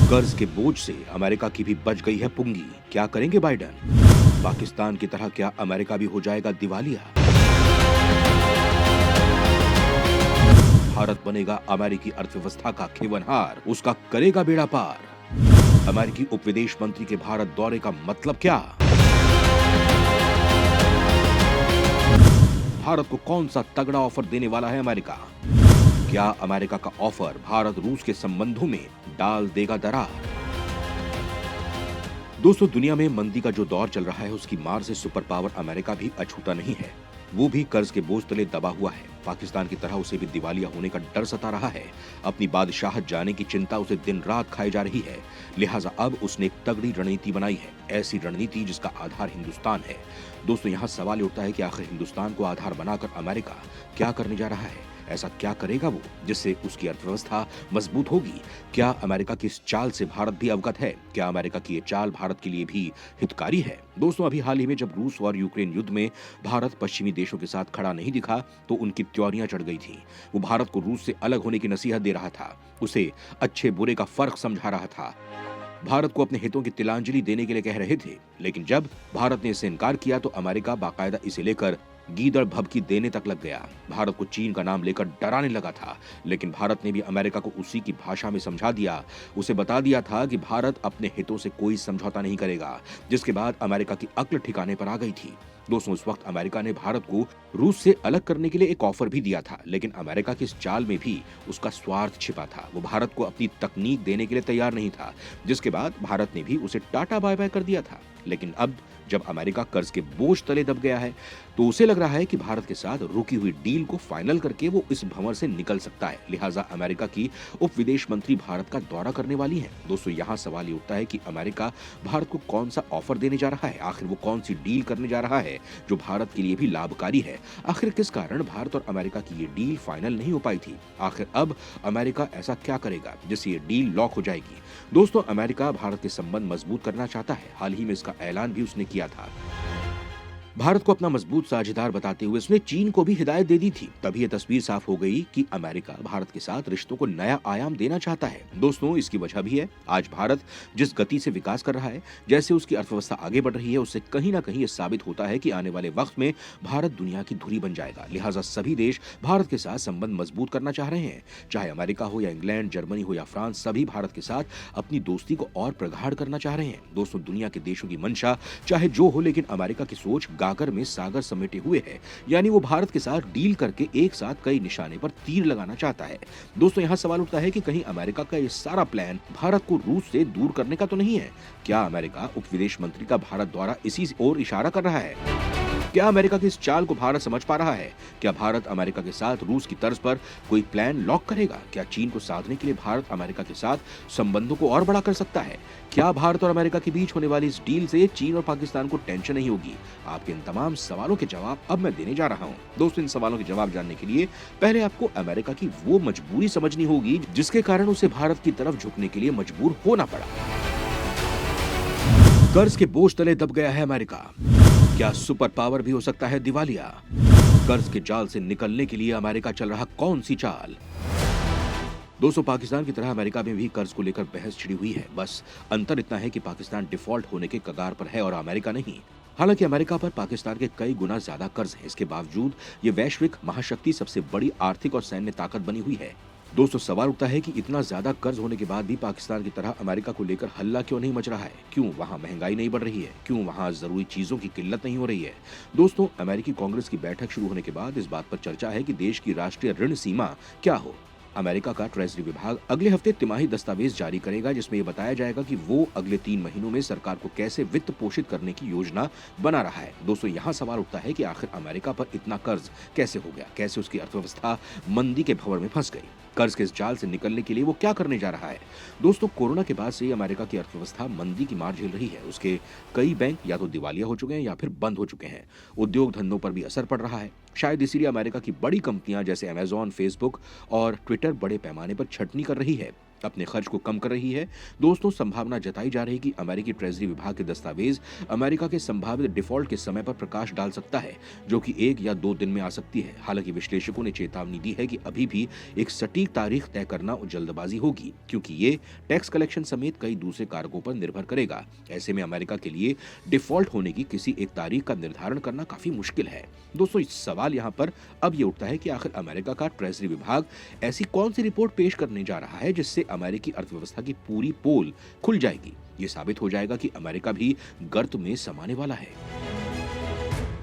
कर्ज के बोझ से अमेरिका की भी बच गई है पुंगी। क्या करेंगे बाइडन? पाकिस्तान की तरह क्या अमेरिका भी हो जाएगा दिवालिया? भारत बनेगा अमेरिकी अर्थव्यवस्था का खेवनहार, उसका करेगा बेड़ा पार। अमेरिकी उप विदेश मंत्री के भारत दौरे का मतलब क्या? भारत को कौन सा तगड़ा ऑफर देने वाला है अमेरिका? क्या अमेरिका का ऑफर भारत रूस के संबंधों में डाल देगा दरार? दोस्तों, दुनिया में मंदी का जो दौर चल रहा है उसकी मार से सुपर पावर अमेरिका भी अछूता नहीं है। वो भी कर्ज के बोझ तले दबा हुआ है। पाकिस्तान की तरह उसे भी दिवालिया होने का डर सता रहा है। अपनी बादशाहत जाने की चिंता उसे दिन रात खाई जा रही है। लिहाजा अब उसने एक तगड़ी रणनीति बनाई है, ऐसी रणनीति जिसका आधार हिंदुस्तान है। दोस्तों, यहाँ सवाल उठता है कि आखिर हिंदुस्तान को आधार बनाकर अमेरिका क्या करने जा रहा है? ऐसा क्या करेगा वो जिससे उसकी अर्थव्यवस्था मजबूत होगी? क्या अमेरिका की इस चाल से भारत भी अवगत है? क्या अमेरिका की ये चाल भारत के लिए भी हितकारी है? दोस्तों, अभी हाल ही में जब रूस और यूक्रेन युद्ध में भारत पश्चिमी देशों के साथ खड़ा नहीं दिखा तो उनकी त्योरियां चढ़ गई थी। वो भारत को रूस से अलग होने की नसीहत दे रहा था, उसे अच्छे बुरे का फर्क समझा रहा था, भारत को अपने हितों की तिलांजलि देने के लिए कह रहे थे। लेकिन जब भारत ने इससे इनकार किया तो अमेरिका बाकायदा इसे लेकर गीदड़ भभकी देने तक लग गया। भारत को चीन का नाम लेकर डराने लगा था, लेकिन भारत ने भी अमेरिका को उसी की भाषा में समझा दिया। उसे बता दिया था कि भारत अपने हितों से कोई समझौता नहीं करेगा, जिसके बाद अमेरिका की अक्ल ठिकाने पर आ गई थी। दोस्तों, उस वक्त अमेरिका ने भारत को रूस से अलग करने के लिए एक ऑफर भी दिया था, लेकिन अमेरिका की इस चाल में भी उसका स्वार्थ छिपा था। वो भारत को अपनी तकनीक देने के लिए तैयार नहीं था, जिसके बाद भारत ने भी उसे टाटा बाय बाय कर दिया था। लेकिन अब जब अमेरिका कर्ज के बोझ तले दब गया है तो उसे लग रहा है कि भारत के साथ रुकी हुई डील को फाइनल करके वो इस भंवर से निकल सकता है। लिहाजा अमेरिका की उप विदेश मंत्री भारत का दौरा करने वाली हैं। दोस्तों, यहाँ सवाल ये उठता है कि अमेरिका भारत को कौन सा ऑफर देने जा रहा है? आखिर वो कौन सी डील करने जा रहा है जो भारत के लिए भी लाभकारी है? आखिर किस कारण भारत और अमेरिका की ये डील फाइनल नहीं हो पाई थी? आखिर अब अमेरिका ऐसा क्या करेगा जिससे ये डील लॉक हो जाएगी? दोस्तों, अमेरिका भारत के संबंध मजबूत करना चाहता है। हाल ही में इसका ऐलान भी उसने किया था। भारत को अपना मजबूत साझेदार बताते हुए उसने चीन को भी हिदायत दे दी थी। तभी यह तस्वीर साफ हो गई कि अमेरिका भारत के साथ रिश्तों को नया आयाम देना चाहता है। दोस्तों, इसकी वजह भी है। आज भारत जिस गति से विकास कर रहा है, जैसे उसकी अर्थव्यवस्था आगे बढ़ रही है, उससे कहीं ना कहीं ये साबित होता है कि आने वाले वक्त में भारत दुनिया की धुरी बन जाएगा। लिहाजा सभी देश भारत के साथ संबंध मजबूत करना चाह रहे हैं। चाहे अमेरिका हो या इंग्लैंड, जर्मनी हो या फ्रांस, सभी भारत के साथ अपनी दोस्ती को और प्रगाढ़ करना चाह रहे हैं। दोस्तों, दुनिया के देशों की मंशा चाहे जो हो, लेकिन अमेरिका की सोच गागर में सागर समेटे हुए है। यानी वो भारत के साथ डील करके एक साथ कई निशाने पर तीर लगाना चाहता है। दोस्तों, यहाँ सवाल उठता है कि कहीं अमेरिका का ये सारा प्लान भारत को रूस से दूर करने का तो नहीं है? क्या अमेरिका उप विदेश मंत्री का भारत द्वारा इसी ओर इशारा कर रहा है? क्या अमेरिका की इस चाल को भारत समझ पा रहा है? क्या भारत अमेरिका के साथ रूस की तर्ज पर कोई प्लान लॉक करेगा? क्या चीन को साधने के लिए भारत अमेरिका के साथ संबंधों को और बड़ा कर सकता है? क्या भारत और अमेरिका के बीच होने वाली इस डील से चीन और पाकिस्तान को टेंशन नहीं होगी? आपके इन तमाम सवालों के जवाब अब मैं देने जा रहा हूँ। दोस्तों, इन सवालों के जवाब जानने के लिए पहले आपको अमेरिका की वो मजबूरी समझनी होगी जिसके कारण उसे भारत की तरफ झुकने के लिए मजबूर होना पड़ा। कर्ज के बोझ तले दब गया है अमेरिका। क्या सुपर पावर भी हो सकता है दिवालिया? कर्ज के जाल से निकलने के लिए अमेरिका चल रहा कौन सी चाल? दोस्तों, पाकिस्तान की तरह अमेरिका में भी कर्ज को लेकर बहस छिड़ी हुई है। बस अंतर इतना है कि पाकिस्तान डिफॉल्ट होने के कगार पर है और अमेरिका नहीं। हालांकि अमेरिका पर पाकिस्तान के कई गुना ज्यादा कर्ज है। इसके बावजूद ये वैश्विक महाशक्ति सबसे बड़ी आर्थिक और सैन्य ताकत बनी हुई है। दोस्तों, सवाल उठता है कि इतना ज्यादा कर्ज होने के बाद भी पाकिस्तान की तरह अमेरिका को लेकर हल्ला क्यों नहीं मच रहा है? क्यों वहां महंगाई नहीं बढ़ रही है? क्यों वहां जरूरी चीजों की किल्लत नहीं हो रही है? दोस्तों, अमेरिकी कांग्रेस की बैठक शुरू होने के बाद इस बात पर चर्चा है कि देश की राष्ट्रीय ऋण सीमा क्या हो। अमेरिका का ट्रेजरी विभाग अगले हफ्ते तिमाही दस्तावेज जारी करेगा, जिसमें यह बताया जाएगा कि वो अगले 3 महीनों में सरकार को कैसे वित्त पोषित करने की योजना बना रहा है। दोस्तों, यहाँ सवाल उठता है कि आखिर अमेरिका पर इतना कर्ज कैसे हो गया? कैसे उसकी अर्थव्यवस्था मंदी के भंवर में फंस गई? कर्ज के इस जाल से निकलने के लिए वो क्या करने जा रहा है? दोस्तों, कोरोना के बाद से अमेरिका की अर्थव्यवस्था मंदी की मार झेल रही है। उसके कई बैंक या तो दिवालिया हो चुके हैं या फिर बंद हो चुके हैं। उद्योग धंधों पर भी असर पड़ रहा है। शायद इसीलिए अमेरिका की बड़ी कंपनियां जैसे अमेजॉन, फेसबुक और ट्विटर बड़े पैमाने पर छटनी कर रही है। अपने खर्च को कम कर रही है। दोस्तों, संभावना जताई जा रही है कि अमेरिकी ट्रेजरी विभाग के दस्तावेज अमेरिका के संभावित डिफॉल्ट के समय पर प्रकाश डाल सकता है, जो कि 1 या 2 दिन में आ सकती है। हालांकि विश्लेषकों ने चेतावनी दी है कि अभी भी एक सटीक तारीख तय करना जल्दबाजी होगी, क्योंकि ये टैक्स कलेक्शन समेत कई दूसरे कारकों पर निर्भर करेगा। ऐसे में अमेरिका के लिए डिफॉल्ट होने की किसी एक तारीख का निर्धारण करना काफी मुश्किल है। दोस्तों, इस सवाल यहाँ पर अब ये उठता है कि आखिर अमेरिका का ट्रेजरी विभाग ऐसी कौन सी रिपोर्ट पेश करने जा रहा है जिससे अमेरिकी अर्थव्यवस्था की पूरी पोल खुल जाएगी। ये साबित हो जाएगा कि अमेरिका भी गर्त में समाने वाला है।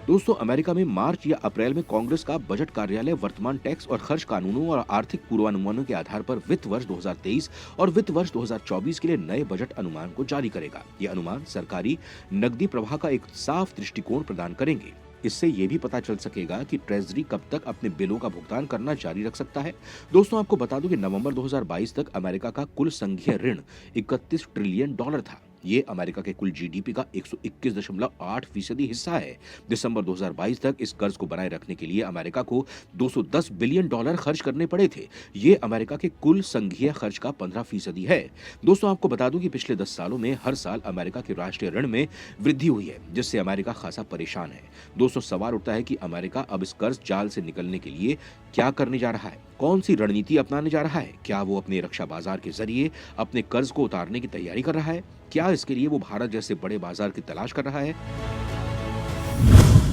दोस्तों, अमेरिका में मार्च या अप्रैल में कांग्रेस का बजट कार्यालय वर्तमान टैक्स और खर्च कानूनों और आर्थिक पूर्वानुमानों के आधार पर वित्त वर्ष 2023 और वित्त वर्ष 2024 के लिए नए बजट अनुमान को जारी करेगा। ये अनुमान सरकारी नकदी प्रवाह का एक साफ दृष्टिकोण प्रदान करेंगे। इससे ये भी पता चल सकेगा कि ट्रेजरी कब तक अपने बिलों का भुगतान करना जारी रख सकता है। दोस्तों, आपको बता दूं कि नवंबर 2022 तक अमेरिका का कुल संघीय ऋण 31 ट्रिलियन डॉलर था। ये अमेरिका के कुल जीडीपी का 121.8% हिस्सा है। दिसंबर 2022 तक इस कर्ज को बनाए रखने के लिए अमेरिका को 210 बिलियन डॉलर खर्च करने पड़े थे। ये अमेरिका के कुल संघीय खर्च का 15% है। दोस्तों, आपको बता दूं कि पिछले 10 सालों में हर साल अमेरिका के राष्ट्रीय ऋण में वृद्धि हुई है, जिससे अमेरिका खासा परेशान है। दोस्तों, सवाल उठता है कि अमेरिका अब इस कर्ज जाल से निकलने के लिए क्या करने जा रहा है, कौन सी रणनीति अपनाने जा रहा है। क्या वो अपने रक्षा बाजार के जरिए अपने कर्ज को उतारने की तैयारी कर रहा है? क्या इसके लिए वो भारत जैसे बड़े बाजार की तलाश कर रहा है?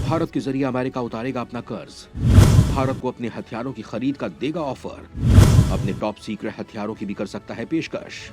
भारत के जरिए अमेरिका उतारेगा अपना कर्ज, भारत को अपने हथियारों की खरीद का देगा ऑफर, अपने टॉप सीक्रेट हथियारों की भी कर सकता है पेशकश।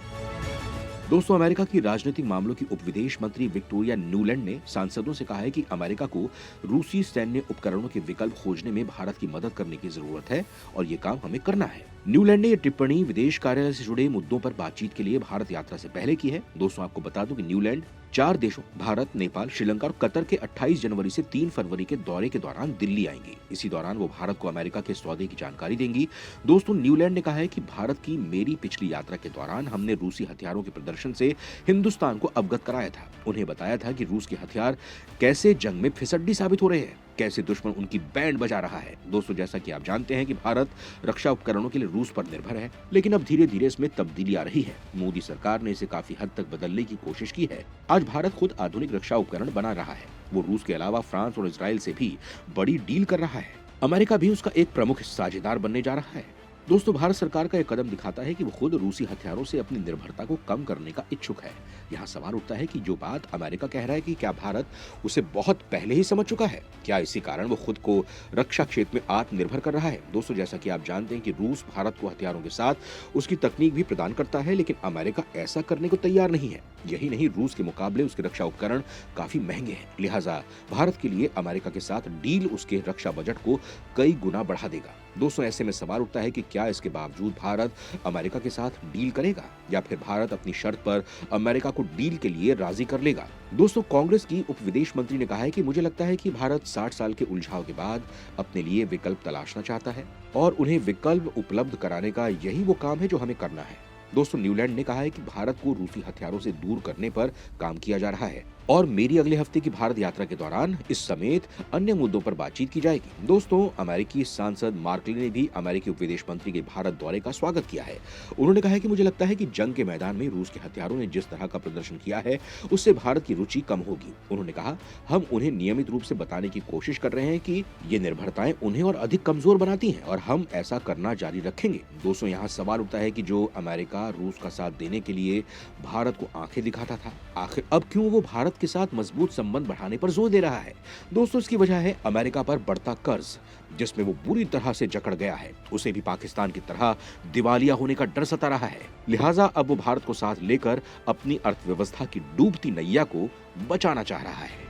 दोस्तों, अमेरिका की राजनीतिक मामलों की उप विदेश मंत्री विक्टोरिया न्यूलैंड ने सांसदों से कहा है कि अमेरिका को रूसी सैन्य उपकरणों के विकल्प खोजने में भारत की मदद करने की जरूरत है और ये काम हमें करना है। न्यूलैंड ने यह टिप्पणी विदेश कार्यालय से जुड़े मुद्दों पर बातचीत के लिए भारत यात्रा से पहले की है। दोस्तों, आपको बता दूं कि न्यूलैंड 4 देशों भारत, नेपाल, श्रीलंका और कतर के 28 जनवरी से 3 फरवरी के दौरे के दौरान दिल्ली आएंगी। इसी दौरान वो भारत को अमेरिका के सौदे की जानकारी देंगी। दोस्तों, न्यूलैंड ने कहा है कि भारत की मेरी पिछली यात्रा के दौरान हमने रूसी हथियारों के प्रदर्शन से हिंदुस्तान को अवगत कराया था। उन्हें बताया था कि रूस के हथियार कैसे जंग में फिसड्डी साबित हो रहे हैं, कैसे दुश्मन उनकी बैंड बजा रहा है। दोस्तों, जैसा कि आप जानते हैं कि भारत रक्षा उपकरणों के लिए रूस पर निर्भर है, लेकिन अब धीरे धीरे इसमें तब्दीली आ रही है। मोदी सरकार ने इसे काफी हद तक बदलने की कोशिश की है। आज भारत खुद आधुनिक रक्षा उपकरण बना रहा है। वो रूस के अलावा फ्रांस और इजराइल से भी बड़ी डील कर रहा है। अमेरिका भी उसका एक प्रमुख साझेदार बनने जा रहा है। दोस्तों, भारत सरकार का यह कदम दिखाता है कि वो खुद रूसी हथियारों से अपनी निर्भरता को कम करने का इच्छुक है। यहाँ सवाल उठता है कि जो बात अमेरिका कह रहा है कि क्या भारत उसे बहुत पहले ही समझ चुका है? क्या इसी कारण वो खुद को रक्षा क्षेत्र में आत्मनिर्भर कर रहा है? दोस्तों, जैसा कि आप जानते हैं कि रूस भारत को हथियारों के साथ उसकी तकनीक भी प्रदान करता है, लेकिन अमेरिका ऐसा करने को तैयार नहीं है। यही नहीं, रूस के मुकाबले उसके रक्षा उपकरण काफी महंगे हैं। लिहाजा भारत के लिए अमेरिका के साथ डील उसके रक्षा बजट को कई गुना बढ़ा देगा। दोस्तों, ऐसे में सवाल उठता है कि क्या इसके बावजूद भारत अमेरिका के साथ डील करेगा या फिर भारत अपनी शर्त पर अमेरिका को डील के लिए राजी कर लेगा? दोस्तों, कांग्रेस की उप विदेश मंत्री ने कहा है कि मुझे लगता है कि भारत 60 साल के उलझाव के बाद अपने लिए विकल्प तलाशना चाहता है और उन्हें विकल्प उपलब्ध कराने का यही वो काम है जो हमें करना है। दोस्तों, न्यूलैंड ने कहा है कि भारत को रूसी हथियारों से दूर करने पर काम किया जा रहा है और मेरी अगले हफ्ते की भारत यात्रा के दौरान इस समेत अन्य मुद्दों पर बातचीत की जाएगी। दोस्तों, अमेरिकी सांसद मार्क ली ने भी अमेरिकी उप विदेश मंत्री के भारत दौरे का स्वागत किया है। उन्होंने कहा है कि मुझे लगता है कि जंग के मैदान में रूस के हथियारों ने जिस तरह का प्रदर्शन किया है उससे भारत की रुचि कम होगी। उन्होंने कहा, हम उन्हें नियमित रूप से बताने की कोशिश कर रहे हैं कि ये निर्भरताएं उन्हें और अधिक कमजोर बनाती हैं और हम ऐसा करना जारी रखेंगे। दोस्तों, यहाँ सवाल उठता है कि जो अमेरिका रूस का साथ देने के लिए भारत को आंखें दिखाता था, आखिर अब क्यों वो भारत के साथ मजबूत संबंध बढ़ाने पर जोर दे रहा है? दोस्तों, इसकी वजह है अमेरिका पर बढ़ता कर्ज, जिसमें वो बुरी तरह से जकड़ गया है। उसे भी पाकिस्तान की तरह दिवालिया होने का डर सता रहा है। लिहाजा अब वो भारत को साथ लेकर अपनी अर्थव्यवस्था की डूबती नैया को बचाना चाह रहा है।